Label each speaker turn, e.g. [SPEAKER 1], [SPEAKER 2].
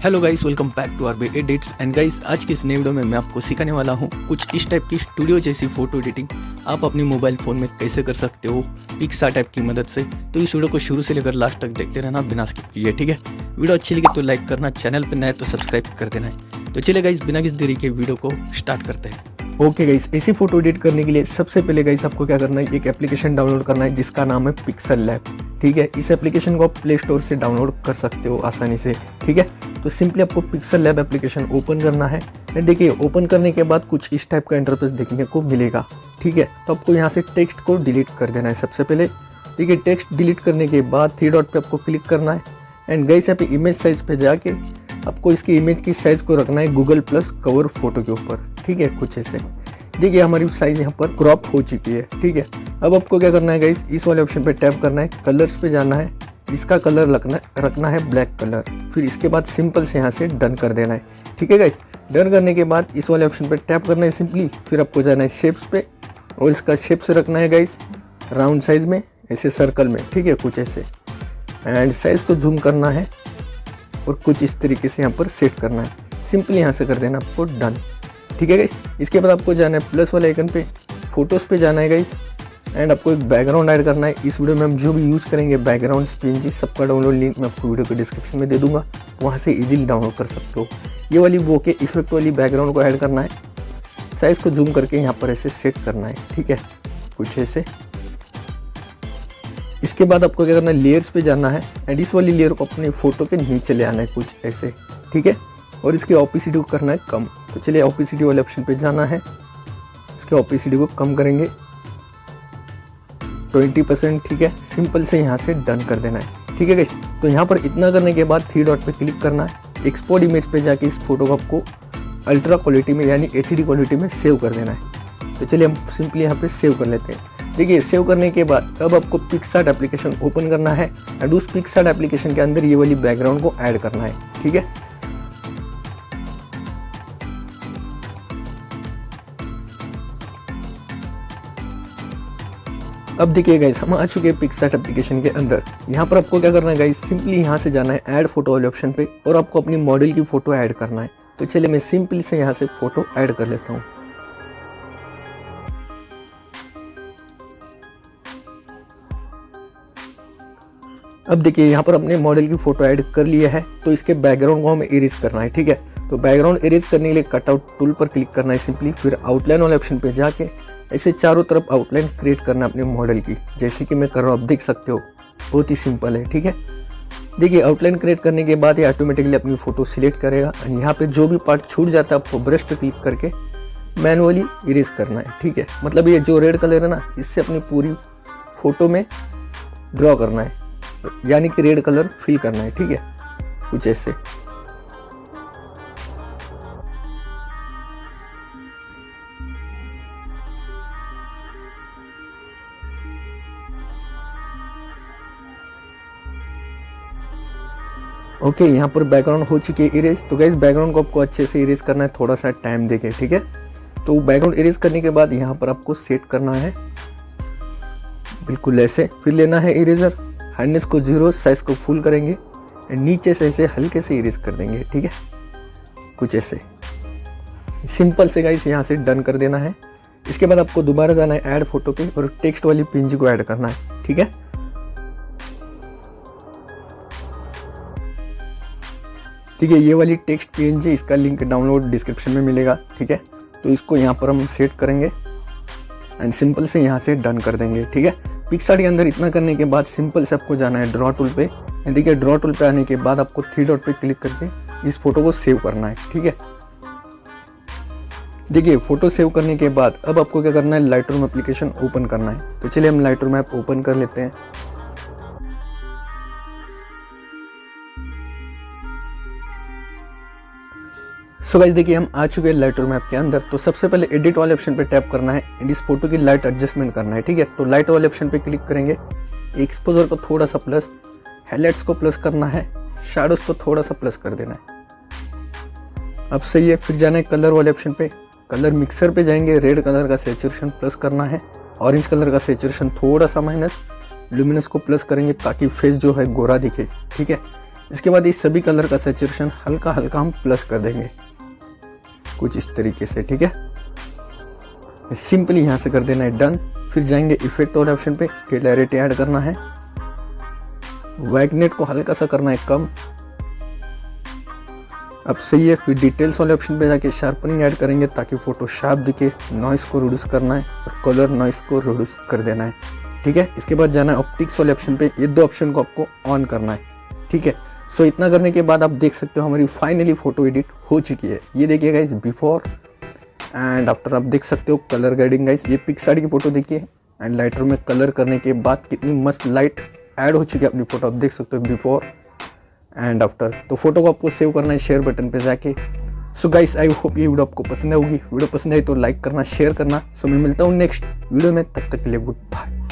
[SPEAKER 1] Hello guys, welcome back to RB edits. And guys, आज की इस नई वीडियो में मैं आपको सिखाने वाला हूँ कुछ इस टाइप की स्टूडियो जैसी फोटो एडिटिंग आप अपने मोबाइल फ़ोन में कैसे कर सकते हो पिक्सार्ट की मदद से। तो इस वीडियो को शुरू से लेकर लास्ट तक देखते रहना बिना स्किप किए, ठीक है। वीडियो अच्छी लगी तो लाइक करना, चैनल पर नए तो सब्सक्राइब कर देना है। तो चलिए गाइस, बिना किसी देरी के वीडियो को स्टार्ट करते हैं। ओके गाइस, ऐसी फोटो एडिट करने के लिए सबसे पहले गाइस आपको क्या करना है, एक एप्लीकेशन डाउनलोड करना है जिसका नाम है पिक्सल लैब, ठीक है। इस एप्लीकेशन को आप प्ले स्टोर से डाउनलोड कर सकते हो आसानी से, ठीक है। तो सिंपली आपको पिक्सल लैब एप्लीकेशन ओपन करना है। देखिए, ओपन करने के बाद कुछ इस टाइप का इंटरफेस देखने को मिलेगा, ठीक है। तो आपको यहाँ से टेक्स्ट को डिलीट कर देना है सबसे पहले, ठीक है। टेक्स्ट डिलीट करने के बाद थ्री डॉट पे आपको क्लिक करना है। एंड गाइस, यहाँ पे इमेज साइज पे जाके आपको इसकी इमेज की साइज को रखना है गूगल प्लस कवर फोटो के ऊपर, ठीक है। कुछ ऐसे देखिए, हमारी साइज यहाँ पर क्रॉप हो चुकी है, ठीक है। अब आपको क्या करना है गाइस, इस वाले ऑप्शन पे टैप करना है, कलर्स पे जाना है, इसका कलर रखना है ब्लैक कलर। फिर इसके बाद सिंपल से यहाँ से डन कर देना है, ठीक है गाइस। डन करने के बाद इस वाले ऑप्शन पे टैप करना है सिंपली। फिर आपको जाना है शेप्स पे और इसका शेप्स रखना है गाइस राउंड साइज में, ऐसे सर्कल में, ठीक है। कुछ ऐसे एंड साइज को जूम करना है और कुछ इस तरीके से यहाँ पर सेट करना है। सिंपली यहाँ से कर देना आपको डन, ठीक है गाइस। इसके बाद आपको जाना है प्लस वाले आइकन पे, फोटोज़ पे जाना है गाइस। एंड आपको एक बैकग्राउंड ऐड करना है। इस वीडियो में हम जो भी यूज़ करेंगे बैकग्राउंड पीएनजी सबका डाउनलोड लिंक मैं आपको वीडियो के डिस्क्रिप्शन में दे दूंगा, वहाँ से इजीली डाउनलोड कर सकते हो। ये वाली बोके इफेक्ट वाली बैकग्राउंड को ऐड करना है, साइज़ को जूम करके यहाँ पर ऐसे सेट करना है, ठीक है। कुछ ऐसे। इसके बाद आपको क्या करना है, लेयर्स पे जाना है एंड इस वाली लेयर को अपने फोटो के नीचे ले आना है, कुछ ऐसे, ठीक है। और इसकी ओपेसिटी को करना है कम। तो चलिए ओपेसिटी वाले ऑप्शन पे जाना है, इसके ओपेसिटी को कम करेंगे 20%, ठीक है। सिंपल से यहाँ से डन कर देना है, ठीक है गाइस। तो यहाँ पर इतना करने के बाद थ्री डॉट पे क्लिक करना है, एक्सपोर्ट इमेज पे जाके इस फोटो को आपको अल्ट्रा क्वालिटी में यानी HD क्वालिटी में सेव कर देना है। तो चलिए हम सिंपली यहाँ पे सेव कर लेते हैं। देखिए, सेव करने के बाद अब आपको पिक्सार्ट एप्लीकेशन ओपन करना है एंड उस पिक्सार्ट एप्लीकेशन के अंदर ये वाली बैकग्राउंड को ऐड करना है, ठीक है। अब देखिए गाइस, हम आ चुके हैं पिक्सार्ट एप्लीकेशन के अंदर। यहाँ पर आपको क्या करना है गाइस, सिंपली यहाँ से जाना है ऐड फोटो वाले ऑप्शन पे और आपको अपनी मॉडल की फोटो ऐड करना है। तो चलिए मैं सिंपली से यहाँ से फोटो ऐड कर लेता हूँ। अब देखिए, यहाँ पर अपने मॉडल की फोटो ऐड कर लिया है। तो इसके बैकग्राउंड को हमें इरेज करना है, ठीक है। तो बैकग्राउंड इरेज करने के लिए कटआउट टूल पर क्लिक करना है सिंपली। फिर आउटलाइन वाले ऑप्शन पे जाके ऐसे चारों तरफ आउटलाइन क्रिएट करना है अपने मॉडल की, जैसे कि मैं कर रहा हूँ, आप देख सकते हो। बहुत ही सिंपल है, ठीक है। देखिए, आउटलाइन क्रिएट करने के बाद ये ऑटोमेटिकली अपनी फोटो सिलेक्ट करेगा। और यहाँ पे जो भी पार्ट छूट जाता है आपको ब्रश पे क्लिक करके मैनुअली इरेज करना है, ठीक है। मतलब ये जो रेड कलर है ना, इससे अपनी पूरी फोटो में ड्रॉ करना है, यानी कि रेड कलर फिल करना है, ठीक है। कुछ ऐसे। ओके, यहाँ पर बैकग्राउंड हो चुकी है इरेज। तो गाइस, बैकग्राउंड को आपको अच्छे से इरेज करना है, थोड़ा सा टाइम देके, ठीक है। तो बैकग्राउंड इरेज करने के बाद यहाँ पर आपको सेट करना है बिल्कुल ऐसे। फिर लेना है इरेजर, हार्डनेस को 0, साइज को फुल करेंगे एंड नीचे से ऐसे हल्के से इरेज कर देंगे, ठीक है। कुछ ऐसे सिंपल से गाइस यहाँ से डन कर देना है। इसके बाद आपको दोबारा जाना है ऐड फोटो पे और टेक्स्ट वाली पीएनजी को ऐड करना है, ठीक है। ठीक है, ये वाली टेक्स्ट पीएनजी, इसका लिंक डाउनलोड डिस्क्रिप्शन में मिलेगा, ठीक है। तो इसको यहाँ पर हम सेट करेंगे एंड सिंपल से यहाँ से डन कर देंगे, ठीक है। पिक्सार्ट के अंदर इतना करने के बाद सिंपल से आपको जाना है ड्रॉ टूल पे। देखिए, ड्रॉ टूल पे आने के बाद आपको थ्री डॉट पे क्लिक करके इस फोटो को सेव करना है, ठीक है। देखिए, फोटो सेव करने के बाद अब आपको क्या करना है, लाइटरूम एप्लीकेशन ओपन करना है। तो चलिए हम लाइटरूम ऐप ओपन कर लेते हैं। सो गाइस, देखिए हम आ चुके हैं लाइटरूम ऐप के अंदर। तो सबसे पहले एडिट वाले ऑप्शन पे टैप करना है एंड इस फोटो की लाइट एडजस्टमेंट करना है, ठीक है। तो लाइट वाले ऑप्शन पे क्लिक करेंगे, एक्सपोजर को थोड़ा सा प्लस, हाइलाइट्स को प्लस करना है, शैडोज को थोड़ा सा प्लस कर देना है। अब सही है। फिर जाना है कलर वाले ऑप्शन पे, कलर मिक्सर पे जाएंगे, रेड कलर का सैचुरेशन प्लस करना है, ऑरेंज कलर का सैचुरेशन थोड़ा सा माइनस, लुमिनस को प्लस करेंगे ताकि फेस जो है गोरा दिखे, ठीक है। इसके बाद इस सभी कलर का सैचुरेशन हल्का हल्का हम प्लस कर देंगे कुछ इस तरीके से, ठीक है। सिंपली यहाँ से कर देना है डन। फिर जाएंगे इफेक्ट वाले ऑप्शन पे, क्लैरिटी ऐड करना है, वाइटनेस को हल्का सा करना है कम। अब सही है। फिर डिटेल्स वाले ऑप्शन पे जाके शार्पनिंग ऐड करेंगे ताकि फोटो शार्प दिखे। नॉइस को रिड्यूस करना है और कलर नॉइस को रिड्यूस कर देना है, ठीक है। इसके बाद जाना है ऑप्टिक्स वाले ऑप्शन पे, ये 2 ऑप्शन को आपको ऑन करना है, ठीक है। सो इतना करने के बाद आप देख सकते हो हमारी फाइनली फोटो एडिट हो चुकी है। ये देखिए गाइस बिफोर एंड आफ्टर, आप देख सकते हो कलर ग्रेडिंग गाइस। ये पिक्सार्ट की फोटो देखिए एंड लाइटरूम में कलर करने के बाद कितनी मस्त लाइट ऐड हो चुकी है अपनी फोटो, आप देख सकते हो बिफोर एंड आफ्टर। तो फोटो को आपको सेव करना है शेयर बटन पे जाके। सो गाइस आई होप ये वीडियो आपको पसंद होगी। वीडियो पसंद आई तो लाइक करना, शेयर करना। सो मैं मिलता हूँ नेक्स्ट वीडियो में, तब तक के लिए गुड बाय।